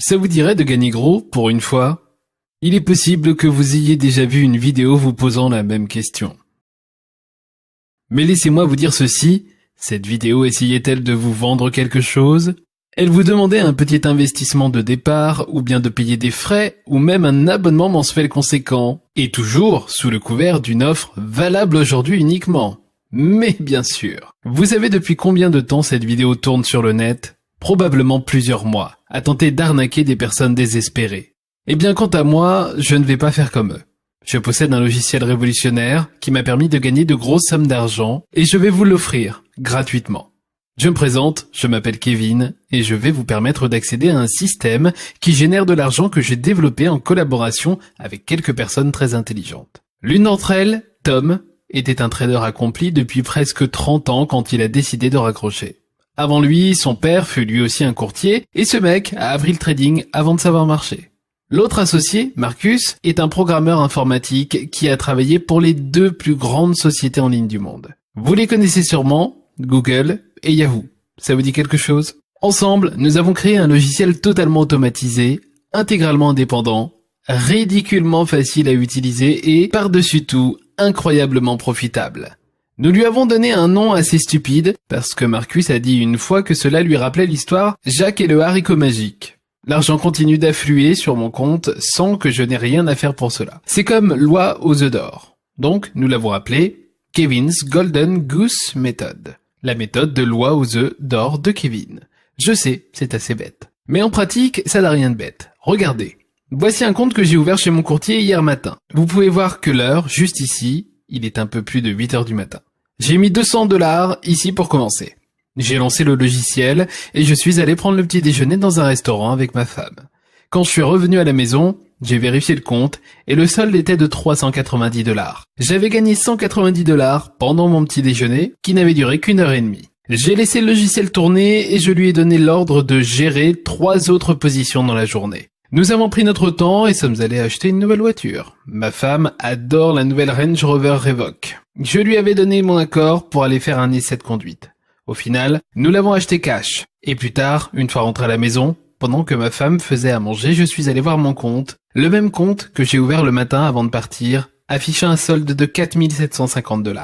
Ça vous dirait de gagner gros pour une fois? Il est possible que vous ayez déjà vu une vidéo vous posant la même question. Mais laissez-moi vous dire ceci, cette vidéo essayait-elle de vous vendre quelque chose? Elle vous demandait un petit investissement de départ, ou bien de payer des frais, ou même un abonnement mensuel conséquent, et toujours sous le couvert d'une offre valable aujourd'hui uniquement. Mais bien sûr. Vous savez depuis combien de temps cette vidéo tourne sur le net? Probablement plusieurs mois, à tenter d'arnaquer des personnes désespérées. Eh bien quant à moi, je ne vais pas faire comme eux. Je possède un logiciel révolutionnaire qui m'a permis de gagner de grosses sommes d'argent, et je vais vous l'offrir, gratuitement. Je me présente, je m'appelle Kevin, et je vais vous permettre d'accéder à un système qui génère de l'argent que j'ai développé en collaboration avec quelques personnes très intelligentes. L'une d'entre elles, Tom, était un trader accompli depuis presque 30 ans quand il a décidé de raccrocher. Avant lui, son père fut lui aussi un courtier, et ce mec a appris le trading avant de savoir marcher. L'autre associé, Marcus, est un programmeur informatique qui a travaillé pour les 2 plus grandes sociétés en ligne du monde. Vous les connaissez sûrement, Google et Yahoo. Ça vous dit quelque chose? Ensemble, nous avons créé un logiciel totalement automatisé, intégralement indépendant, ridiculement facile à utiliser et, par-dessus tout, incroyablement profitable. Nous lui avons donné un nom assez stupide, parce que Marcus a dit une fois que cela lui rappelait l'histoire Jacques et le haricot magique. L'argent continue d'affluer sur mon compte sans que je n'ai rien à faire pour cela. C'est comme loi aux œufs d'or. Donc, nous l'avons appelé Kevin's Golden Goose Method. La méthode de loi aux œufs d'or de Kevin. Je sais, c'est assez bête. Mais en pratique, ça n'a rien de bête. Regardez. Voici un compte que j'ai ouvert chez mon courtier hier matin. Vous pouvez voir que l'heure, juste ici, il est un peu plus de 8 heures du matin. J'ai mis $200 ici pour commencer. J'ai lancé le logiciel et je suis allé prendre le petit déjeuner dans un restaurant avec ma femme. Quand je suis revenu à la maison, j'ai vérifié le compte et le solde était de $390. J'avais gagné $190 pendant mon petit déjeuner qui n'avait duré qu'1 heure et demie. J'ai laissé le logiciel tourner et je lui ai donné l'ordre de gérer 3 autres positions dans la journée. Nous avons pris notre temps et sommes allés acheter une nouvelle voiture. Ma femme adore la nouvelle Range Rover Evoque. Je lui avais donné mon accord pour aller faire un essai de conduite. Au final, nous l'avons acheté cash. Et plus tard, une fois rentré à la maison, pendant que ma femme faisait à manger, je suis allé voir mon compte. Le même compte que j'ai ouvert le matin avant de partir, affichant un solde de $4750.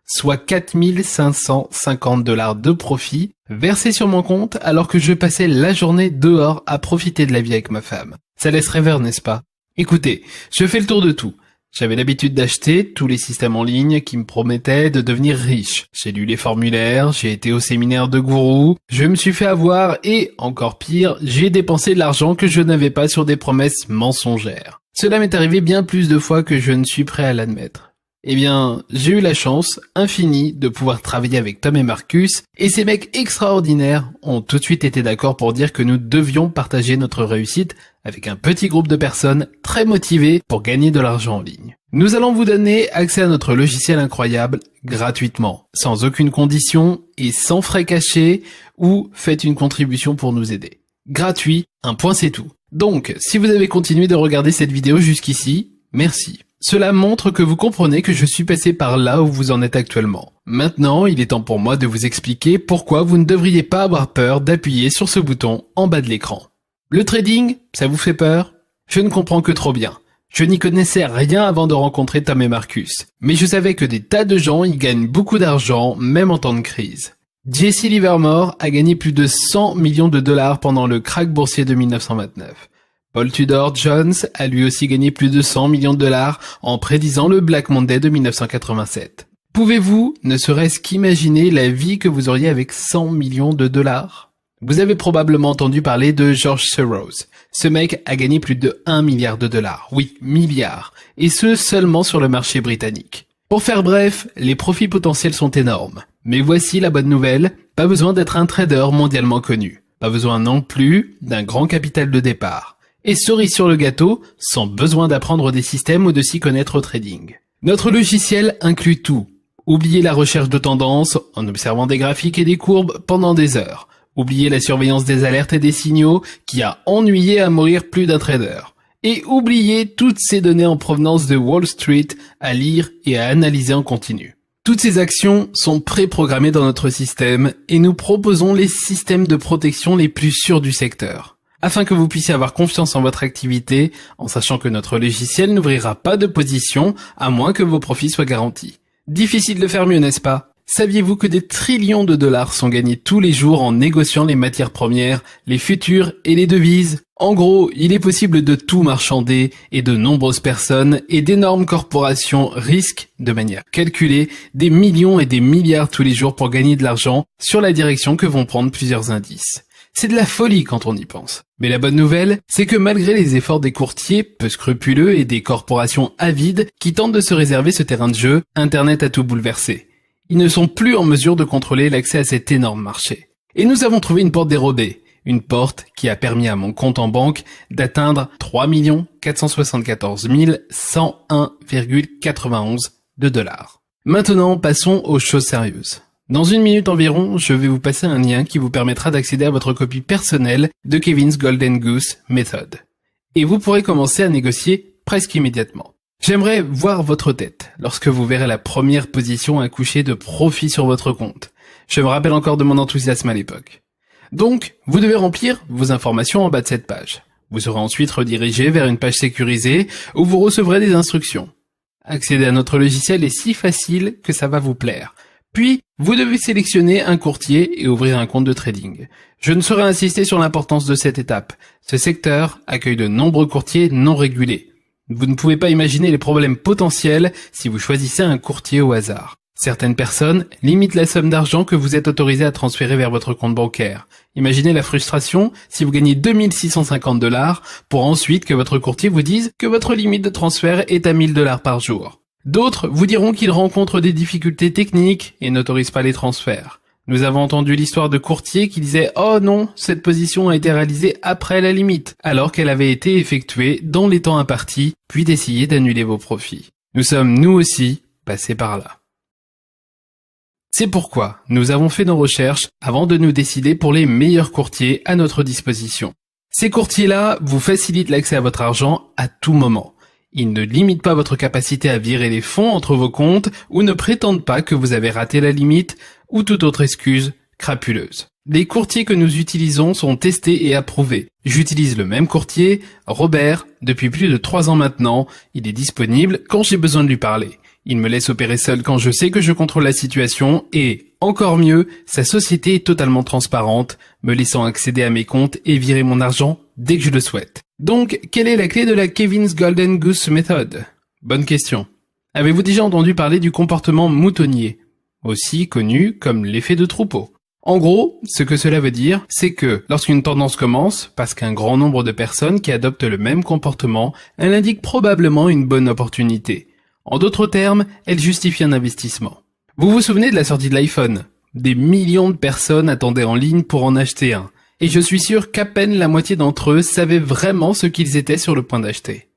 Soit $4550 de profit versé sur mon compte alors que je passais la journée dehors à profiter de la vie avec ma femme. Ça laisse rêveur, n'est-ce pas? Écoutez, je fais le tour de tout. J'avais l'habitude d'acheter tous les systèmes en ligne qui me promettaient de devenir riche. J'ai lu les formulaires, j'ai été au séminaire de gourous, je me suis fait avoir et, encore pire, j'ai dépensé de l'argent que je n'avais pas sur des promesses mensongères. Cela m'est arrivé bien plus de fois que je ne suis prêt à l'admettre. Eh bien, j'ai eu la chance infinie de pouvoir travailler avec Tom et Marcus, et ces mecs extraordinaires ont tout de suite été d'accord pour dire que nous devions partager notre réussite avec un petit groupe de personnes très motivées pour gagner de l'argent en ligne. Nous allons vous donner accès à notre logiciel incroyable gratuitement, sans aucune condition et sans frais cachés, ou faites une contribution pour nous aider. Gratuit, un point c'est tout. Donc, si vous avez continué de regarder cette vidéo jusqu'ici, merci. Cela montre que vous comprenez que je suis passé par là où vous en êtes actuellement. Maintenant, il est temps pour moi de vous expliquer pourquoi vous ne devriez pas avoir peur d'appuyer sur ce bouton en bas de l'écran. Le trading, ça vous fait peur? Je ne comprends que trop bien. Je n'y connaissais rien avant de rencontrer Tom et Marcus, mais je savais que des tas de gens y gagnent beaucoup d'argent, même en temps de crise. Jesse Livermore a gagné plus de $100 millions pendant le krach boursier de 1929. Paul Tudor Jones a lui aussi gagné plus de $100 millions en prédisant le Black Monday de 1987. Pouvez-vous, ne serait-ce qu'imaginer la vie que vous auriez avec $100 millions? Vous avez probablement entendu parler de George Soros. Ce mec a gagné plus de $1 milliard. Oui, milliards. Et ce, seulement sur le marché britannique. Pour faire bref, les profits potentiels sont énormes. Mais voici la bonne nouvelle, pas besoin d'être un trader mondialement connu. Pas besoin non plus d'un grand capital de départ. Et cerise sur le gâteau, sans besoin d'apprendre des systèmes ou de s'y connaître au trading. Notre logiciel inclut tout. Oubliez la recherche de tendances en observant des graphiques et des courbes pendant des heures. Oubliez la surveillance des alertes et des signaux qui a ennuyé à mourir plus d'un trader. Et oubliez toutes ces données en provenance de Wall Street à lire et à analyser en continu. Toutes ces actions sont préprogrammées dans notre système et nous proposons les systèmes de protection les plus sûrs du secteur. afin que vous puissiez avoir confiance en votre activité, en sachant que notre logiciel n'ouvrira pas de position à moins que vos profits soient garantis. Difficile de faire mieux, n'est-ce pas? Saviez-vous que des trillions de dollars sont gagnés tous les jours en négociant les matières premières, les futurs et les devises? En gros, il est possible de tout marchander et de nombreuses personnes et d'énormes corporations risquent, de manière calculée, des millions et des milliards tous les jours pour gagner de l'argent sur la direction que vont prendre plusieurs indices. C'est de la folie quand on y pense. Mais la bonne nouvelle, c'est que malgré les efforts des courtiers peu scrupuleux et des corporations avides qui tentent de se réserver ce terrain de jeu, Internet a tout bouleversé. Ils ne sont plus en mesure de contrôler l'accès à cet énorme marché. Et nous avons trouvé une porte dérobée. Une porte qui a permis à mon compte en banque d'atteindre 3 474 101,91 $. Maintenant, passons aux choses sérieuses. Dans une minute environ, je vais vous passer un lien qui vous permettra d'accéder à votre copie personnelle de Kevin's Golden Goose Method. Et vous pourrez commencer à négocier presque immédiatement. J'aimerais voir votre tête lorsque vous verrez la première position accoucher de profit sur votre compte. Je me rappelle encore de mon enthousiasme à l'époque. Donc, vous devez remplir vos informations en bas de cette page. Vous serez ensuite redirigé vers une page sécurisée où vous recevrez des instructions. Accéder à notre logiciel est si facile que ça va vous plaire. Puis, vous devez sélectionner un courtier et ouvrir un compte de trading. Je ne saurais insister sur l'importance de cette étape. Ce secteur accueille de nombreux courtiers non régulés. Vous ne pouvez pas imaginer les problèmes potentiels si vous choisissez un courtier au hasard. Certaines personnes limitent la somme d'argent que vous êtes autorisé à transférer vers votre compte bancaire. Imaginez la frustration si vous gagnez 2650 $ pour ensuite que votre courtier vous dise que votre limite de transfert est à 1000 $ par jour. D'autres vous diront qu'ils rencontrent des difficultés techniques et n'autorisent pas les transferts. Nous avons entendu l'histoire de courtiers qui disaient « Oh non, cette position a été réalisée après la limite », alors qu'elle avait été effectuée dans les temps impartis, puis d'essayer d'annuler vos profits. Nous sommes, nous aussi, passés par là. C'est pourquoi nous avons fait nos recherches avant de nous décider pour les meilleurs courtiers à notre disposition. Ces courtiers-là vous facilitent l'accès à votre argent à tout moment. Ils ne limitent pas votre capacité à virer les fonds entre vos comptes ou ne prétendent pas que vous avez raté la limite ou toute autre excuse crapuleuse. Les courtiers que nous utilisons sont testés et approuvés. J'utilise le même courtier, Robert, depuis plus de 3 ans maintenant. Il est disponible quand j'ai besoin de lui parler. Il me laisse opérer seul quand je sais que je contrôle la situation et, encore mieux, sa société est totalement transparente, me laissant accéder à mes comptes et virer mon argent dès que je le souhaite. Donc, quelle est la clé de la Kevin's Golden Goose Method? Bonne question. Avez-vous déjà entendu parler du comportement moutonnier, aussi connu comme l'effet de troupeau? En gros, ce que cela veut dire, c'est que lorsqu'une tendance commence, parce qu'un grand nombre de personnes qui adoptent le même comportement, elle indique probablement une bonne opportunité. En d'autres termes, elle justifie un investissement. Vous vous souvenez de la sortie de l'iPhone? Des millions de personnes attendaient en ligne pour en acheter un. Et je suis sûr qu'à peine la moitié d'entre eux savaient vraiment ce qu'ils étaient sur le point d'acheter.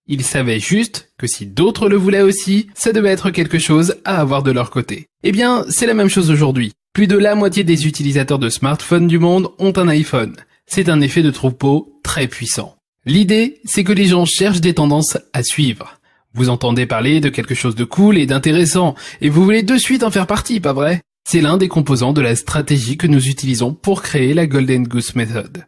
Ils savaient juste que si d'autres le voulaient aussi, ça devait être quelque chose à avoir de leur côté. Eh bien, c'est la même chose aujourd'hui. Plus de la moitié des utilisateurs de smartphones du monde ont un iPhone. C'est un effet de troupeau très puissant. L'idée, c'est que les gens cherchent des tendances à suivre. Vous entendez parler de quelque chose de cool et d'intéressant, et vous voulez de suite en faire partie, pas vrai? C'est l'un des composants de la stratégie que nous utilisons pour créer la Golden Goose Method.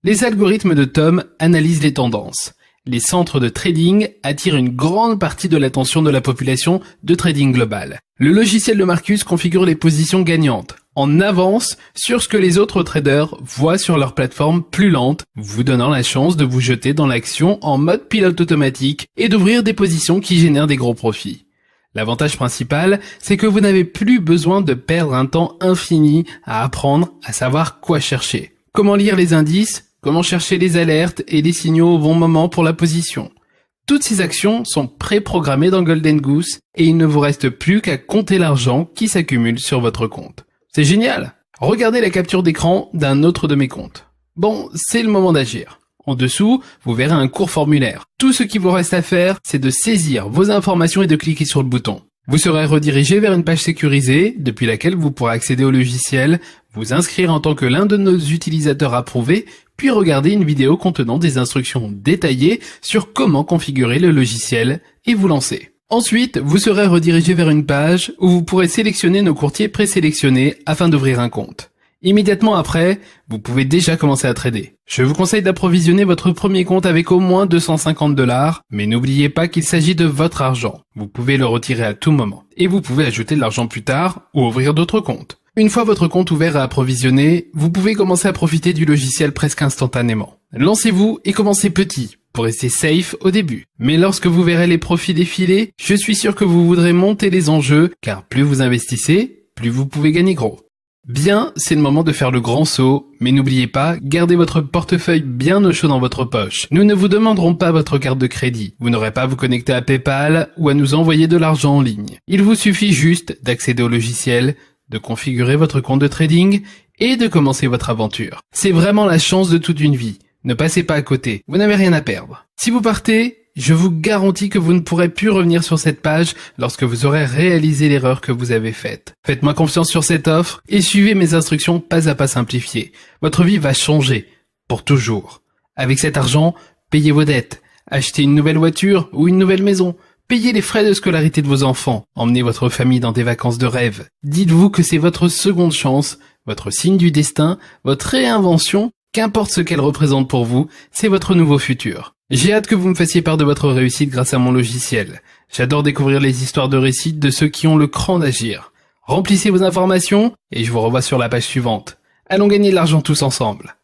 Les algorithmes de Tom analysent les tendances. Les centres de trading attirent une grande partie de l'attention de la population de trading global. Le logiciel de Marcus configure les positions gagnantes, en avance sur ce que les autres traders voient sur leur plateforme plus lente, vous donnant la chance de vous jeter dans l'action en mode pilote automatique et d'ouvrir des positions qui génèrent des gros profits. L'avantage principal, c'est que vous n'avez plus besoin de perdre un temps infini à apprendre à savoir quoi chercher. Comment lire les indices, comment chercher les alertes et les signaux au bon moment pour la position. Toutes ces actions sont préprogrammées dans Golden Goose et il ne vous reste plus qu'à compter l'argent qui s'accumule sur votre compte. C'est génial! Regardez la capture d'écran d'un autre de mes comptes. Bon, c'est le moment d'agir. En dessous, vous verrez un court formulaire. Tout ce qu'il vous reste à faire, c'est de saisir vos informations et de cliquer sur le bouton. Vous serez redirigé vers une page sécurisée, depuis laquelle vous pourrez accéder au logiciel, vous inscrire en tant que l'un de nos utilisateurs approuvés, puis regarder une vidéo contenant des instructions détaillées sur comment configurer le logiciel et vous lancer. Ensuite, vous serez redirigé vers une page où vous pourrez sélectionner nos courtiers présélectionnés afin d'ouvrir un compte. Immédiatement après, vous pouvez déjà commencer à trader. Je vous conseille d'approvisionner votre premier compte avec au moins 250 $, mais n'oubliez pas qu'il s'agit de votre argent. Vous pouvez le retirer à tout moment. Et vous pouvez ajouter de l'argent plus tard ou ouvrir d'autres comptes. Une fois votre compte ouvert et approvisionné, vous pouvez commencer à profiter du logiciel presque instantanément. Lancez-vous et commencez petit, pour rester safe au début. Mais lorsque vous verrez les profits défiler, je suis sûr que vous voudrez monter les enjeux, car plus vous investissez, plus vous pouvez gagner gros. Bien, c'est le moment de faire le grand saut, mais n'oubliez pas, gardez votre portefeuille bien au chaud dans votre poche. Nous ne vous demanderons pas votre carte de crédit, vous n'aurez pas à vous connecter à PayPal ou à nous envoyer de l'argent en ligne. Il vous suffit juste d'accéder au logiciel, de configurer votre compte de trading et de commencer votre aventure. C'est vraiment la chance de toute une vie. Ne passez pas à côté, vous n'avez rien à perdre. Si vous partez, je vous garantis que vous ne pourrez plus revenir sur cette page lorsque vous aurez réalisé l'erreur que vous avez faite. Faites-moi confiance sur cette offre et suivez mes instructions pas à pas simplifiées. Votre vie va changer, pour toujours. Avec cet argent, payez vos dettes, achetez une nouvelle voiture ou une nouvelle maison, payez les frais de scolarité de vos enfants, emmenez votre famille dans des vacances de rêve. Dites-vous que c'est votre seconde chance, votre signe du destin, votre réinvention. Qu'importe ce qu'elle représente pour vous, c'est votre nouveau futur. J'ai hâte que vous me fassiez part de votre réussite grâce à mon logiciel. J'adore découvrir les histoires de réussite de ceux qui ont le cran d'agir. Remplissez vos informations et je vous revois sur la page suivante. Allons gagner de l'argent tous ensemble.